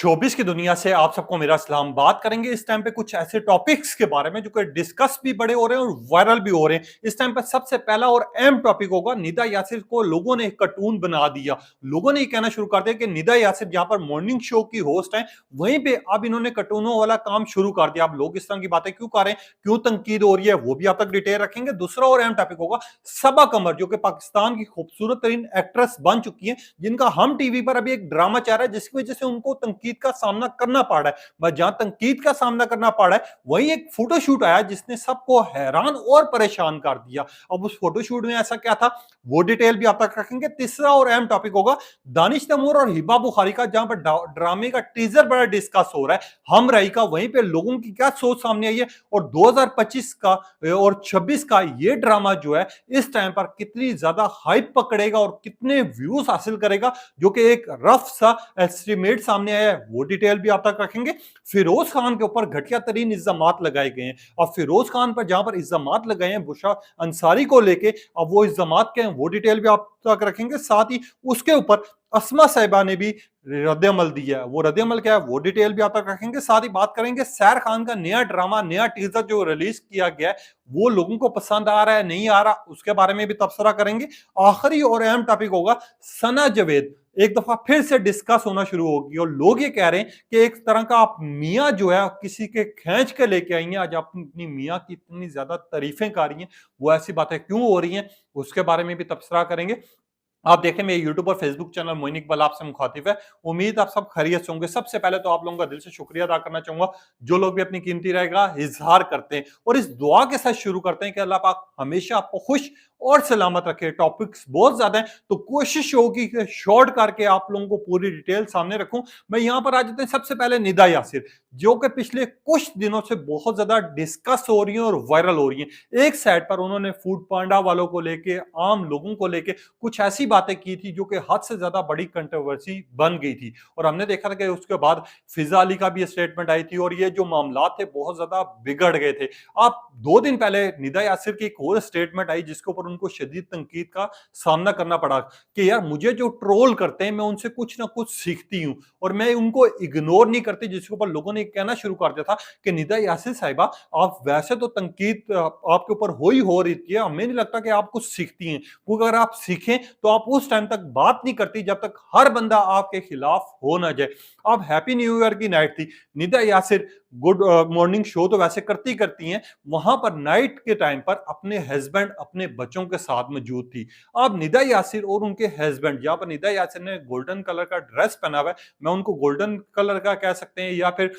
Showbiz की दुनिया से आप सबको मेरा सलाम। बात करेंगे इस टाइम पे कुछ ऐसे टॉपिक्स के बारे में जो कि डिस्कस भी बड़े हो रहे हैं और वायरल भी हो रहे हैं। इस टाइम पे सबसे पहला और अहम टॉपिक होगा, निदा यासिर को लोगों ने एक कार्टून बना दिया। लोगों ने ये कहना शुरू कर दिया कि निदा यासिर जहां पर मॉर्निंग शो की होस्ट हैं, वहीं पे अब इन्होंने कार्टूनों वाला काम शुरू कर दिया। अब लोग इस तरह की बातें क्यों कर रहे हैं, क्यों तनकीद हो रही है, वो भी आप तक डिटेल रखेंगे। दूसरा और अहम टॉपिक होगा सबा कमर, जो कि पाकिस्तान की खूबसूरत तरीन एक्ट्रेस बन चुकी है, जिनका हम टीवी पर अभी एक ड्रामा चल रहा है जिसकी वजह से उनको तनकीद का सामना करना पड़ रहा है। बस जहां तनकीद का सामना करना पड़ रहा है, वहीं एक फोटोशूट आया जिसने सबको हैरान और परेशान कर दिया। अब उस फोटोशूट में ऐसा क्या था, वो डिटेल भी आप तक रखेंगे। तीसरा और अहम टॉपिक होगा दानिश तैमूर और हिबा बुखारी का, जहां पर ड्रामे का टीजर बड़ा डिस्कस हो रहा है हम रही का, वहीं पे लोगों की क्या सोच सामने आई है और 2025 का और 26 का ये ड्रामा जो है इस टाइम पर कितनी ज्यादा हाइप पकड़ेगा और कितने व्यूज हासिल करेगा, जो कि एक रफ सा एस्टिमेट सामने आया है, वो डिटेल भी आप तक रखेंगे। फिरोज खान के ऊपर घटिया तरीन इल्जामात लगाए गए हैं और फिरोज खान पर जहां पर इल्जामात लगाए हैं बुशरा अंसारी को लेके, अब वो इल्जामात क्या हैं वो डिटेल भी आप तक रखेंगे। साथ ही उसके ऊपर अस्मा साहिबा ने भी रद्द-ए-अमल दिया है, वो रद्द-ए-अमल क्या है वो डिटेल भी आप तक रखेंगे। साथ ही बात करेंगे सैर खान का नया ड्रामा, नया टीजर जो रिलीज किया गया है, वो लोगों को पसंद आ रहा है नहीं आ रहा, उसके बारे में भी तबसरा करेंगे। आखिरी और अहम टॉपिक होगा सना जावेद एक दफा फिर से डिस्कस होना शुरू होगी और लोग ये कह रहे हैं कि एक तरह का आप मियाँ जो है किसी के खींच के लेके आई हैं, आज आप अपनी मियाँ की इतनी ज्यादा तारीफें कर रही हैं, वो ऐसी बातें क्यों हो रही हैं, उसके बारे में भी तबसरा करेंगे। आप देखें मेरे यूट्यूब और फेसबुक चैनल मोइन इकबाल आपसे मुखातिब है। उम्मीद आप सब खैरियत से होंगे। सबसे पहले तो आप लोगों का दिल से शुक्रिया अदा करना चाहूंगा जो लोग भी अपनी कीमती रहेगा इजहार करते हैं, और इस दुआ के साथ शुरू करते हैं कि अल्लाह पाक हमेशा आपको खुश और सलामत रखे। टॉपिक्स बहुत ज्यादा हैं तो कोशिश होगी कि शॉर्ट करके आप लोगों को पूरी डिटेल सामने रखूं। मैं यहां पर आ जाते हैं सबसे पहले निदा यासिर, जो कि पिछले कुछ दिनों से बहुत ज्यादा डिस्कस हो रही है और वायरल हो रही है। एक साइड पर उन्होंने फूड पांडा वालों को लेके, आम लोगों को लेके कुछ ऐसी बातें की थी जो कि हद से ज्यादा बड़ी कंट्रोवर्सी बन गई थी, और हमने देखा था कि उसके बाद फिजा अली का भी स्टेटमेंट आई थी और ये जो मामला थे बहुत ज्यादा बिगड़ गए थे। आप 2 दिन पहले निदा यासिर की एक और स्टेटमेंट आई जिसके ऊपर उनको शदीद तनकीद का सामना करना पड़ा कि यार मुझे जो ट्रोल करते हैं मैं उनसे कुछ ना कुछ सीखती हूं और मैं उनको इग्नोर नहीं करती, जिसके ऊपर लोगों ने कहना शुरू कर दिया था कि निदा यासिर साहिबा आप वैसे तो तनकीद आपके ऊपर हो रही थी, हमें नहीं लगता कि आप कुछ सीखती हैं, क्योंकि अगर आप सीखें तो आप उस टाइम तक बात नहीं करती जब तक हर बंदा आपके खिलाफ हो ना जाए। अब हैप्पी न्यू ईयर की नाइट थी, Nida Yasir good morning show तो वैसे करती करती हैं, वहां पर नाइट के टाइम पर अपने हस्बैंड अपने बच्चों के साथ मौजूद थी। अब निदा यासिर और उनके हस्बैंड, जहां पर निदा यासिर ने गोल्डन कलर का ड्रेस पहना हुआ है, मैं उनको गोल्डन कलर का कह सकते हैं या फिर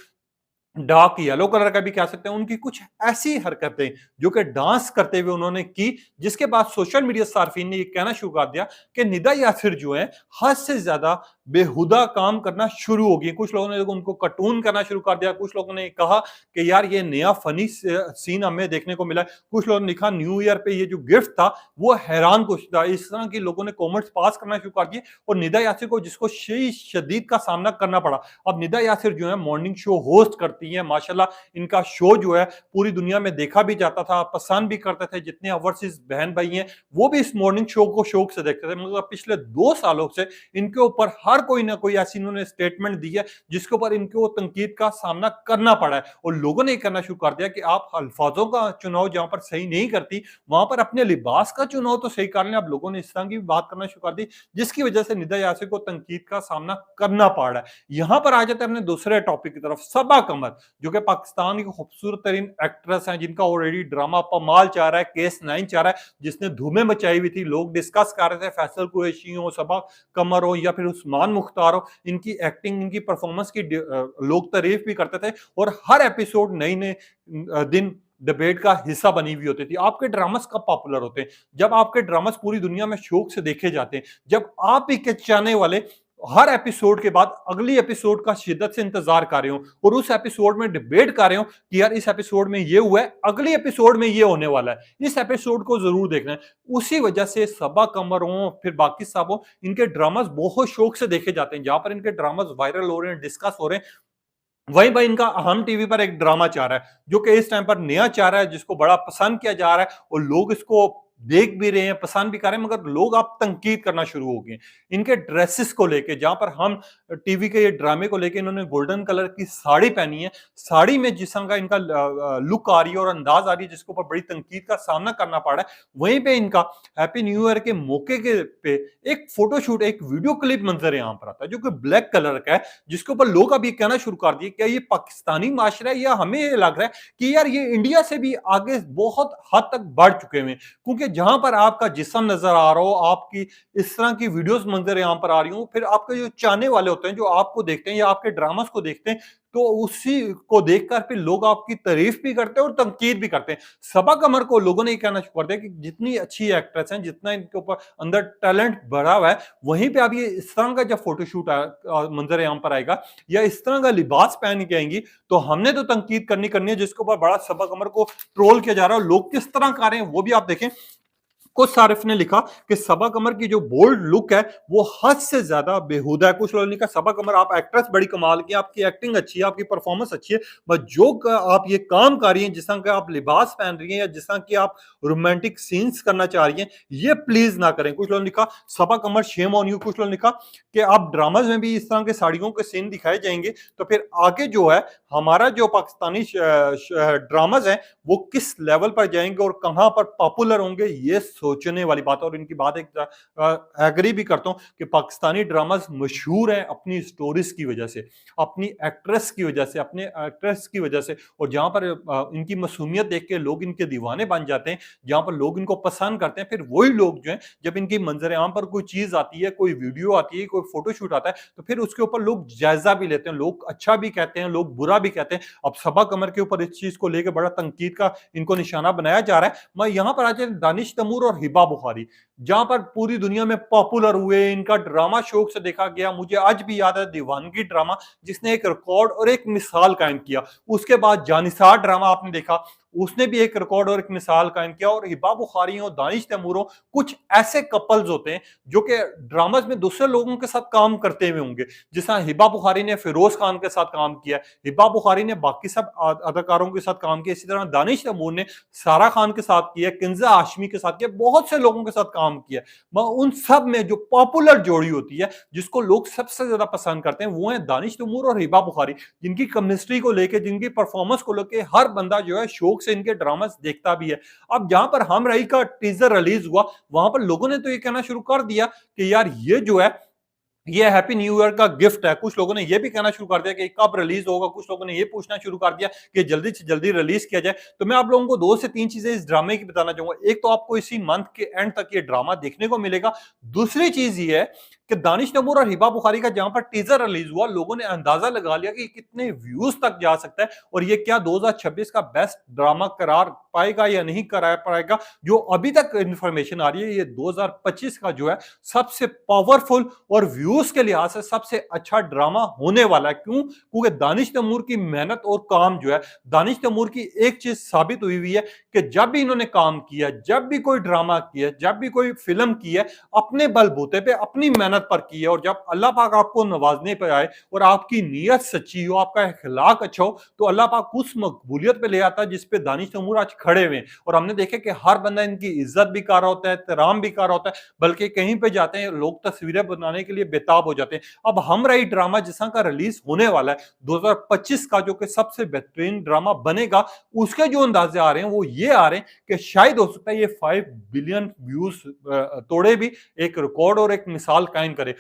डार्क येलो कलर का भी कह सकते हैं, उनकी कुछ ऐसी हरकतें जो कि डांस करते हुए उन्होंने की, जिसके बाद सोशल मीडिया सार्फिन ने ये कहना शुरू कर दिया कि निदा यासिर जो है हद से ज्यादा बेहुदा काम करना शुरू हो गई। कुछ लोगों ने उनको कार्टून करना शुरू कर दिया, कुछ लोगों ने कहा कि यार ये नया फनी सीन हमें देखने को मिला, कुछ लोगों ने लिखा न्यू ईयर पे ये जो गिफ्ट था वो हैरान कुछ था। इस तरह की लोगों ने कॉमेंट्स पास करना शुरू कर दिए और निदा यासिर को जिसको शदीद का सामना करना पड़ा। अब निदा यासिर जो है मॉर्निंग शो होस्ट करती हैं, माशाल्लाह इनका शो जो है पूरी दुनिया में देखा भी जाता था, पसंद भी करते थे, जितने ओवरसीज बहन भाई हैं वो भी इस मॉर्निंग शो को शौक से देखते थे। मतलब पिछले 2 सालों से इनके ऊपर हर कोई ना कोई ऐसी इन्होंने स्टेटमेंट दी है जिसके ऊपर इनको तनकीद का सामना करना पड़ा है, और लोगों ने कहना शुरू कर दिया कि आप अल्फाजों का चुनाव जहां पर सही नहीं करती वहां पर अपने लिबास का चुनाव तो सही कर लें। अब लोगों ने इस तरह की बात करना शुरू कर दी जिसकी वजह से निदा यासिर को तनकीद का सामना करना पड़ रहा है। यहां पर आ जाते हैं अपने दूसरे टॉपिक की तरफ, सबा कमर, जो कि पाकिस्तान की खूबसूरत तरीन एक्ट्रेस हैं, जिनका ऑलरेडी ड्रामा पमाल चाह रहा है, केस 9 चाह रहा है, जिसने धूमें मचाई हुई थी। लोग डिस्कस कर रहे थे फैसल कुरैशी हो, सबा कमर हो या फिर उस्मान मुख्तार हो, इनकी एक्टिंग, इनकी परफॉर्मेंस की लोग तारीफ भी करते थे और हर एपिसोड नई नए दिन डिबेट का हिस्सा बनी हुई होती थी। आपके ड्रामास कब पॉपुलर होते हैं? जब आपके ड्रामास पूरी दुनिया में शौक से देखे जाते हैं, जब आप ही के चाहने वाले हर एपिसोड के बाद अगली एपिसोड का शिद्दत से इंतजार कर रहे हो और उस एपिसोड में डिबेट कर रहे हो कि यार इस एपिसोड में ये हुआ है, अगली एपिसोड में ये होने वाला है, इस एपिसोड को जरूर देखना है। उसी वजह से सबा कमर हो फिर बाकी सब हो, इनके ड्रामास बहुत शौक से देखे जाते हैं। जहां पर इनके ड्रामास वायरल हो रहे हैं, डिस्कस हो रहे हैं, वहीं भाई इनका अहम टीवी पर एक ड्रामा चाह रहा है जो कि इस टाइम पर नया चाह रहा है, जिसको बड़ा पसंद किया जा रहा है और लोग इसको देख भी रहे हैं, पसंद भी कर रहे हैं, मगर लोग अब तनकीद करना शुरू हो गए इनके ड्रेसेस को लेके। जहां पर हम टीवी के ये ड्रामे को लेके, इन्होंने गोल्डन कलर की साड़ी पहनी है, साड़ी में जिस तरह का इनका लुक आ रही है और अंदाज आ रही है, जिसके ऊपर बड़ी तनकीद का सामना करना पड़ रहा है। वहीं पे इनका हैप्पी न्यू ईयर के मौके के पे एक फोटोशूट, एक वीडियो क्लिप मंजर यहाँ पर आता है जो कि ब्लैक कलर का है, जिसके ऊपर लोग अब ये कहना शुरू कर दिए क्या ये पाकिस्तानी माशरा है, या हमें ये लग रहा है कि यार ये इंडिया से भी आगे बहुत हद तक बढ़ चुके हैं। क्योंकि जहां पर आपका जिस्म नजर आ रहा हो, आपकी इस तरह की वीडियोस मंजर यहां पर आ रही हो, फिर आपके जो चाहने वाले होते हैं जो आपको देखते हैं या आपके ड्रामास को देखते हैं, तो उसी को देखकर फिर लोग आपकी तारीफ भी करते हैं और तनकीद भी करते हैं। सबा कमर को लोगों ने ये कहना शुरू कर दिया कि जितनी अच्छी एक्ट्रेस हैं, जितना इनके ऊपर अंदर टैलेंट भरा हुआ है, वहीं पे अब ये इस तरह का जब फोटोशूट मंजर यहाँ पर आएगा या इस तरह का लिबास पहन के आएंगी, तो हमने तो तनकीद करनी करनी है, जिसके ऊपर बड़ा सबा कमर को ट्रोल किया जा रहा है। लोग किस तरह कर रहे हैं वो भी आप देखें। कुछ सारिफ ने लिखा कि सबा कमर की जो बोल्ड लुक है वो हद से ज्यादा बेहुदा है। कुछ लोगों ने लिखा सबा कमर आप एक्ट्रेस बड़ी कमाल की, आपकी एक्टिंग अच्छी है, आपकी परफॉर्मेंस अच्छी है, बस जो आप ये काम कर रही हैं, जिस तरह का आप लिबास पहन रही हैं या जिस तरह की आप रोमांटिक सीन्स करना चाह रही हैं, ये प्लीज ना करें। कुछ लोगों ने लिखा सबा कमर शेम ऑन यू। कुछ लोगों ने लिखा कि आप ड्रामाज में भी इस तरह के साड़ियों के सीन दिखाए जाएंगे तो फिर आगे जो है हमारा जो पाकिस्तानी ड्रामाज है वो किस लेवल पर जाएंगे और कहां पर पॉपुलर होंगे, ये सोचने वाली बात है। और इनकी बात एक एग्री भी करता हूं कि पाकिस्तानी ड्रामास मशहूर हैं अपनी स्टोरीज की वजह से, अपनी एक्ट्रेस की वजह से, अपने एक्ट्रेस की वजह से, और जहां पर इनकी मासूमियत देख के लोग इनके दीवाने बन जाते हैं, जहां पर लोग इनको पसंद करते हैं। फिर वही लोग जो है जब इनकी मंजर आम पर कोई चीज आती है, कोई वीडियो आती है, कोई फोटोशूट आता है, तो फिर उसके ऊपर लोग जायजा भी लेते हैं, लोग अच्छा भी कहते हैं, लोग बुरा भी कहते हैं। अब सबा कमर के ऊपर इस चीज को लेकर बड़ा तनकीद का इनको निशाना बनाया जा रहा है। मैं यहां पर आज दानिश तैमूर और हिबा बुखारी जहां पर पूरी दुनिया में पॉपुलर हुए, इनका ड्रामा शौक से देखा गया। मुझे आज भी याद है दीवानगी ड्रामा, जिसने एक रिकॉर्ड और एक मिसाल कायम किया। उसके बाद जानिसार ड्रामा आपने देखा, उसने भी एक रिकॉर्ड और एक मिसाल कायम किया। और हिबा बुखारी और दानिश तैमूर कुछ ऐसे कपल्स होते हैं जो कि ड्रामाज में दूसरे लोगों के साथ काम करते हुए होंगे। जिस तरह हिबा बुखारी ने फिरोज खान के साथ काम किया, हिबा बुखारी ने बाकी सब अदाकारों के साथ काम किया, इसी तरह दानिश तैमूर ने सारा खान के साथ किया, किंजा हाशमी के साथ किया, बहुत से लोगों के साथ काम किया। उन सब में जो पॉपुलर जोड़ी होती है, जिसको लोग सबसे ज्यादा पसंद करते हैं, वो है दानिश तैमूर और हिबा बुखारी, जिनकी केमिस्ट्री को लेकर, जिनकी परफॉर्मेंस को लेकर हर बंदा जो है शौक से इनके ड्रामास देखता भी है। अब जहां पर हम रही का टीजर रिलीज हुआ, वहां पर लोगों ने तो ये कहना शुरू कर दिया कि यार ये जो है ये हैप्पी न्यू ईयर का गिफ्ट है। कुछ लोगों ने ये भी कहना शुरू कर दिया कि कब रिलीज होगा, कुछ लोगों ने ये पूछना शुरू कर दिया कि जल्दी से जल्दी रिलीज किया जाए। तो मैं आप लोगों को 2 से 3 चीजें इस ड्रामे की बताना चाहूंगा। एक तो आपको इसी मंथ के एंड तक ये ड्रामा देखने को मिलेगा। दूसरी चीज ये है कि दानिश तैमूर और हिबा बुखारी का जहां पर टीजर रिलीज हुआ, लोगों ने अंदाजा लगा लिया कि कितने व्यूज तक जा सकता है और ये क्या 2026 का बेस्ट ड्रामा करार पाएगा या नहीं करा पाएगा। जो अभी तक इंफॉर्मेशन आ रही है, ये 2025 का जो है सबसे पावरफुल और व्यूज के लिहाज से सबसे अच्छा ड्रामा होने वाला है। क्यों? क्योंकि दानिश तैमूर की मेहनत और काम जो है, दानिश तैमूर की एक चीज साबित हुई हुई है कि जब भी इन्होंने काम किया, जब भी कोई ड्रामा किया, जब भी कोई फिल्म की है, अपने बलबूते पे अपनी मेहनत पर की है। और जब अल्लाह पाक आपको नवाजने पे आए और आपकी नीयत सच्ची हो, आपका इखलाक अच्छा हो, तो अल्लाह पाक उस मकबूलियत पे ले आता है जिस पे दानिश तैमूर आज खड़े हुए। और हमने देखे कि हर बंदा इनकी इज्जत भी कर रहा होता है, एहतराम भी कर रहा होता है, बल्कि कहीं पे जाते हैं लोग तस्वीरें बनाने के लिए बेताब हो जाते हैं। अब हम रही ड्रामा जिसका का रिलीज होने वाला है 2025 का, जो कि सबसे बेहतरीन ड्रामा बनेगा, उसके जो अंदाजे आ रहे हैं वो ये आ रहे हैं कि शायद हो सकता है ये 5 बिलियन व्यूज तोड़े भी, एक रिकॉर्ड और एक मिसाल कायम करे।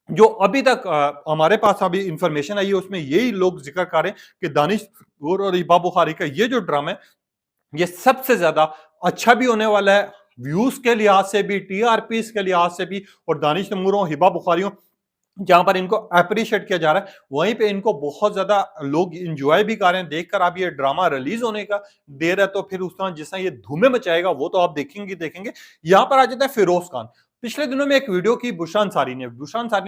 जो अभी तक हमारे पास अभी इंफॉर्मेशन आई है उसमें यही लोग जिक्र कर रहे हैं कि दानिश तैमूर और हिबा बुखारी का ये जो ड्रामा है ये सबसे ज्यादा अच्छा भी होने वाला है, व्यूज के लिहाज से भी, टीआरपी के लिहाज से भी। और दानिश तैमूर और हिबा बुखारी जहां पर इनको अप्रिशिएट किया जा रहा है, वहीं पे इनको बहुत ज्यादा लोग इंजॉय भी कर रहे हैं देखकर। अब ये ड्रामा रिलीज होने का देर है तो फिर उस तरह जिस तरह ये धूमें मचाएगा वो तो आप देखेंगे। यहां पर आ जाता है फिरोज खान। पिछले दिनों में एक वीडियो की बुशरा अंसारी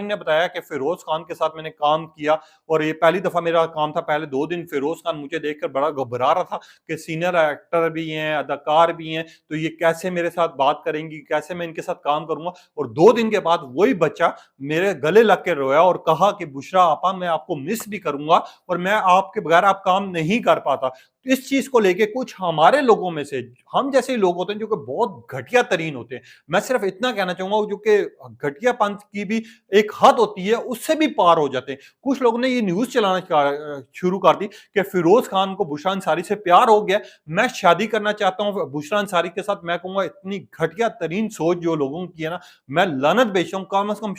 ने बताया कि फिरोज खान के साथ मैंने काम किया और ये पहली दफा मेरा काम था। पहले 2 दिन फिरोज खान मुझे देखकर बड़ा घबरा रहा था कि सीनियर एक्टर भी हैं, अदाकार भी हैं, तो ये कैसे मेरे साथ बात करेंगी, कैसे मैं इनके साथ काम करूंगा। और 2 दिन के बाद वही बच्चा मेरे गले लग के रोया और कहा कि बुशरा आपा मैं आपको मिस भी करूंगा और मैं आपके बगैर आप काम नहीं कर पाता। इस चीज को लेके कुछ हमारे लोगों में से, हम जैसे ही लोग होते हैं जो कि बहुत घटिया तरीन होते हैं, मैं सिर्फ इतना कहना चाहूंगा जो कि घटियापंथ की भी एक हद होती है, उससे भी पार हो जाते हैं। कुछ लोगों ने ये न्यूज चलाना शुरू कर दी कि फिरोज खान को बुशरा अंसारी से प्यार हो गया, मैं शादी करना चाहता हूं बुशरा अंसारी के साथ। मैं कहूंगा इतनी घटिया तरीन सोच जो लोगों की है ना, मैं लानत भेजता हूं। कम से कम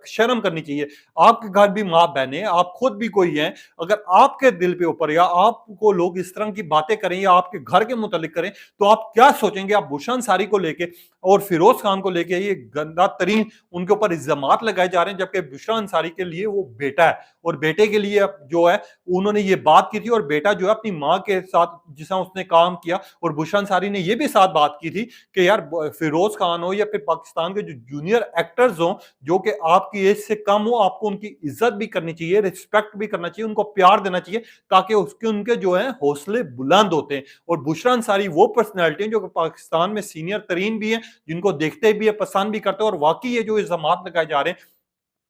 शर्म करनी चाहिए। आपके घर भी माँ बहने, आप खुद भी कोई हैं, अगर आपके दिल पे ऊपर या आपको लोग इस तरह की बातें करें या आपके घर के मुतालिक करें, तो आप क्या सोचेंगे? आप बुशरा अंसारी को लेके और फिरोज खान को लेके ये गंदा तरीन उनके ऊपर इल्जामात लगाए जा रहे हैं, जबकि बुशरा अंसारी के लिए वो बेटा है, और बेटे के लिए जो है उन्होंने ये बात की थी, और बेटा जो है अपनी माँ के साथ जिसका उसने काम किया, और बुशरा अंसारी ने ये भी साथ बात की थी कि यार फिरोज खान हो या फिर पाकिस्तान के जो जूनियर एक्टर्स हो जो कि आपकी एज से कम हो, आपको उनकी इज्जत भी करनी चाहिए, रिस्पेक्ट भी करना चाहिए, उनको प्यार देना चाहिए, ताकि उसके उनके जो है हौसले बुलंद होते हैं। और बुशरा अंसारी वो पर्सनैलिटी है जो कि पाकिस्तान में सीनियर तरीन भी है, जिनको देखते भी है, पसंद भी करते हैं। और वाकई ये जो इल्जामात लगाए जा रहे हैं,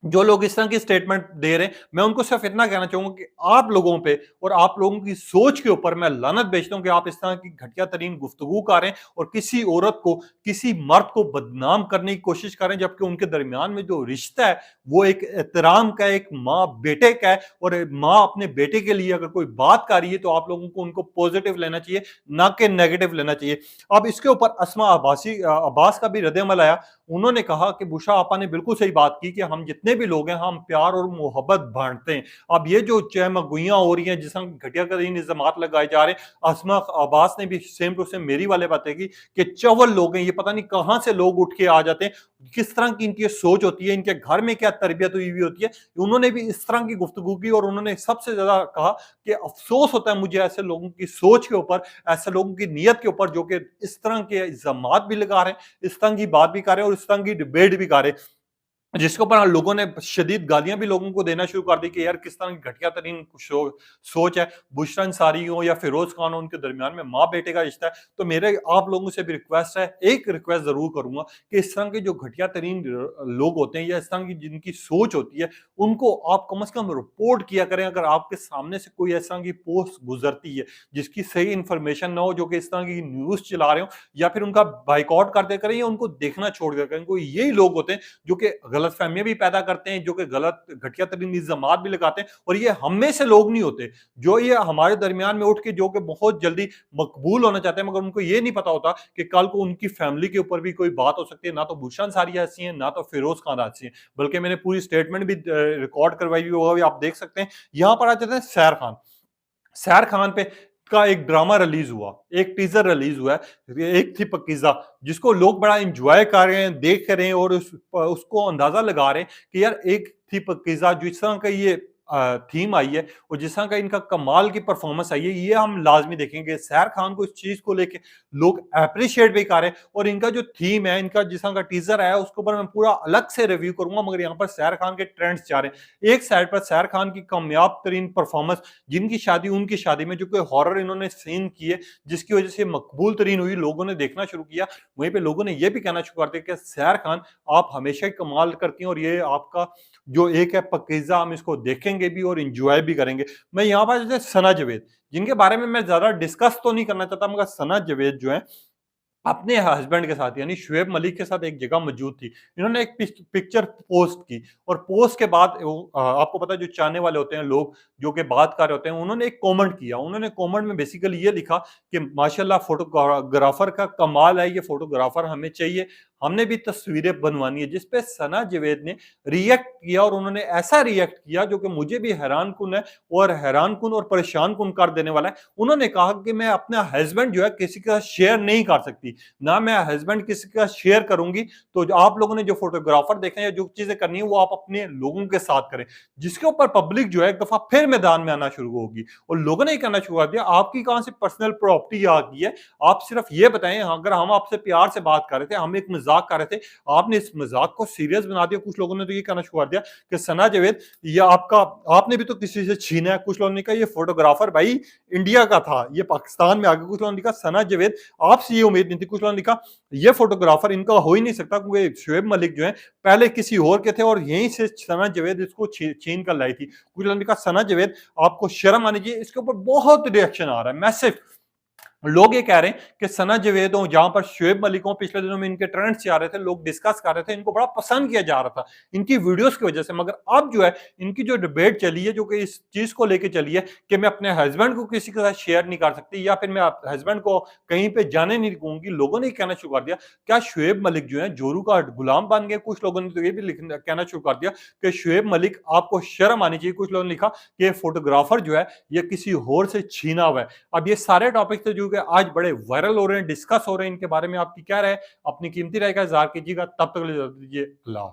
जो लोग इस तरह की स्टेटमेंट दे रहे हैं, मैं उनको सिर्फ इतना कहना चाहूंगा कि आप लोगों पे और आप लोगों की सोच के ऊपर मैं लानत भेजता हूं कि आप इस तरह की घटिया तरीन गुफ्तगू कर रहे हैं और किसी औरत को, किसी मर्द को बदनाम करने की कोशिश कर रहे हैं, जबकि उनके दरमियान में जो रिश्ता है वो एक एहतराम का, एक माँ बेटे का है। और माँ अपने बेटे के लिए अगर कोई बात कर रही है तो आप लोगों को उनको पॉजिटिव लेना चाहिए, ना कि नेगेटिव लेना चाहिए। अब इसके ऊपर अस्मा अब्बास का भी रद्द-ए-अमल आया। उन्होंने कहा कि बुशरा आपा ने बिल्कुल सही बात की कि हम जितने भी लोग हैं हम प्यार और मोहब्बत बांटते हैं। अब ये जो चहमगुइयां हो रही हैं, जिस तरह घटिया तरीन इल्जामात लगाए जा रहे हैं, अस्मा अब्बास ने भी सेम टू सेम मेरी वाले बातें की कि चवल लोग हैं, ये पता नहीं कहां से लोग उठ के आ जाते हैं, किस तरह की इनकी सोच होती है, इनके घर में क्या तरबियत हुई हुई होती है। उन्होंने भी इस तरह की गुफ्तगू की, और उन्होंने सबसे ज्यादा कहा कि अफसोस होता है मुझे ऐसे लोगों की सोच के ऊपर, ऐसे लोगों की नीयत के ऊपर, जो कि इस तरह के इल्जामात भी लगा रहे हैं, इस तरह की बात भी कर रहे हैं और इस तरह की डिबेट भी कर रहे हैं, जिसके ऊपर लोगों ने शदीद गालियां भी लोगों को देना शुरू कर दी कि यार किस तरह की घटिया तरीन सोच है। बुशरा अंसारी हो या फिरोज खान हो, उनके दरमियान में माँ बेटे का रिश्ता है। तो मेरे आप लोगों से भी रिक्वेस्ट है, एक रिक्वेस्ट जरूर करूंगा कि इस तरह के जो घटिया तरीन लोग होते हैं या इस तरह की जिनकी सोच होती है, उनको आप कम से कम रिपोर्ट किया करें। अगर आपके सामने से कोई इस तरह की पोस्ट गुजरती है जिसकी सही इंफॉर्मेशन ना हो, जो कि इस तरह की न्यूज चला रहे हो, या फिर उनका बाइकआउट कर दे करें या उनको देखना छोड़ दिया करें। कोई यही लोग होते हैं जो कि गलतफहमियां भी पैदा करते हैं, जो कि गलत घटिया तरीन इल्जामात भी लगाते हैं, और ये हम में से लोग नहीं होते जो ये हमारे दरमियान में उठ के जो कि बहुत जल्दी मकबूल होना चाहते हैं, मगर उनको ये नहीं पता होता कि कल को उनकी फैमिली के ऊपर भी कोई बात हो सकती है। ना तो बुशरा अंसारी ऐसी है, ना तो फिरोज खान ऐसी है, बल्कि मैंने पूरी स्टेटमेंट भी रिकॉर्ड करवाई हुई, वो भी आप देख सकते हैं। यहां पर आ जाते हैं सैर खान। सैर खान पे का एक ड्रामा रिलीज हुआ, एक टीजर रिलीज हुआ है, एक थी पकीजा, जिसको लोग बड़ा एंजॉय कर रहे हैं, देख रहे हैं, और उसको अंदाजा लगा रहे हैं कि यार एक थी पकीजा, जिस तरह का ये थीम आई है और जिस तरह का इनका कमाल की परफॉर्मेंस आई है, ये हम लाजमी देखेंगे। सैर खान को इस चीज को लेके लोग अप्रिशिएट भी कर रहे हैं, और इनका जो थीम है, इनका जिस तरह का टीजर है, उसके ऊपर मैं पूरा अलग से रिव्यू करूंगा। मगर यहाँ पर सैर खान के ट्रेंड्स जा रहे हैं। एक साइड पर सैर खान की कामयाब तरीन परफॉर्मेंस, जिनकी शादी उनकी शादी में जो कोई हॉरर इन्होंने सीन किए, जिसकी वजह से मकबूल तरीन हुई, लोगों ने देखना शुरू किया। वहीं पे लोगों ने यह भी कहना शुरू कर दिया कि सैर खान आप हमेशा ही कमाल करती हैं, और ये आपका जो एक है पकीजा, हम इसको देखेंगे भी और इंजॉय भी करेंगे। मैं यहाँ पर जैसे सना जावेद, जिनके बारे में मैं ज्यादा डिस्कस तो नहीं करना चाहता, मगर सना जावेद जो है अपने हस्बैंड के साथ यानी शुएब मलिक के साथ एक जगह मौजूद थी। इन्होंने एक पिक्चर पोस्ट की, और पोस्ट के बाद आपको पता है जो चाहने वाले होते हैं लोग, जो कि बात कर रहे होते हैं, उन्होंने एक कमेंट किया। उन्होंने कमेंट में बेसिकली ये लिखा कि माशाल्लाह फोटोग्राफर का कमाल है, ये फोटोग्राफर हमें चाहिए, हमने भी तस्वीरें बनवानी है। जिसपे सना जावेद ने रिएक्ट किया, और उन्होंने ऐसा रिएक्ट किया जो कि मुझे भी हैरान कुन और परेशान कुन कर देने वाला है। उन्होंने कहा कि मैं अपना हस्बैंड जो है किसी का शेयर नहीं कर सकती, ना मैं हस्बैंड किसी का शेयर करूंगी। तो जो आप लोगों ने जो फोटोग्राफर देखना है या जो चीजें करनी है, वो आप अपने लोगों के साथ करें। जिसके ऊपर पब्लिक जो है एक दफा फिर मैदान में आना शुरू होगी, और लोगों ने ये कहना शुरू कर दिया आपकी कहां से पर्सनल प्रॉपर्टी आ गई है, आप सिर्फ ये बताएं, अगर हम आपसे प्यार से बात कर रहे थे, हम एक मजाक मजाक कर रहे थे, आपने इस मजाक को सीरियस बना दिया। कुछ लोगों ने तो ये कहना शुरू कर दिया कि सना जावेद ये आपका, आपने भी तो किसी से छीना है। कुछ लोगों ने कहा ये फोटोग्राफर भाई इंडिया का था, ये पाकिस्तान में आ गया। कुछ लोगों ने कहा सना जावेद आपसे ये उम्मीद नहीं थी। कुछ लोगों ने कहा ये फोटोग्राफर इनका हो ही नहीं सकता क्योंकि शोएब मलिक जो है पहले किसी और के थे और यहीं से सना जावेद इसको छीन कर लाई थी। कुछ लोगों ने कहा सना जावेद आपको शर्म आनी चाहिए। इसके ऊपर बहुत रिएक्शन आ रहा है, मैसिव। लोग ये कह रहे हैं कि सना जावेद हो, जहां पर शोएब मलिक हो, पिछले दिनों में इनके ट्रेंड्स आ रहे थे, लोग डिस्कस कर रहे थे, इनको बड़ा पसंद किया जा रहा था इनकी वीडियोस की वजह से। मगर अब जो है इनकी जो डिबेट चली है, जो कि इस चीज को लेके चली है कि मैं अपने हस्बैंड को किसी के साथ शेयर नहीं कर सकती या फिर मैं हस्बैंड को कहीं पे जाने नहीं दूंगी, लोगों ने कहना शुरू कर दिया क्या शोएब मलिक जो है जोरू का गुलाम बन गए। कुछ लोगों ने तो ये भी कहना शुरू कर दिया कि शोएब मलिक आपको शर्म आनी चाहिए। कुछ लोगों ने लिखा कि फोटोग्राफर जो है ये किसी और से छीना हुआ है। अब ये सारे टॉपिक थे जो कि आज बड़े वायरल हो रहे हैं, डिस्कस हो रहे हैं, इनके बारे में आपकी क्या राय है? अपनी कीमती राय का इज़हार कीजिएगा। तब तक के लिए इजाज़त दीजिए। अल्लाह हाफ़िज़।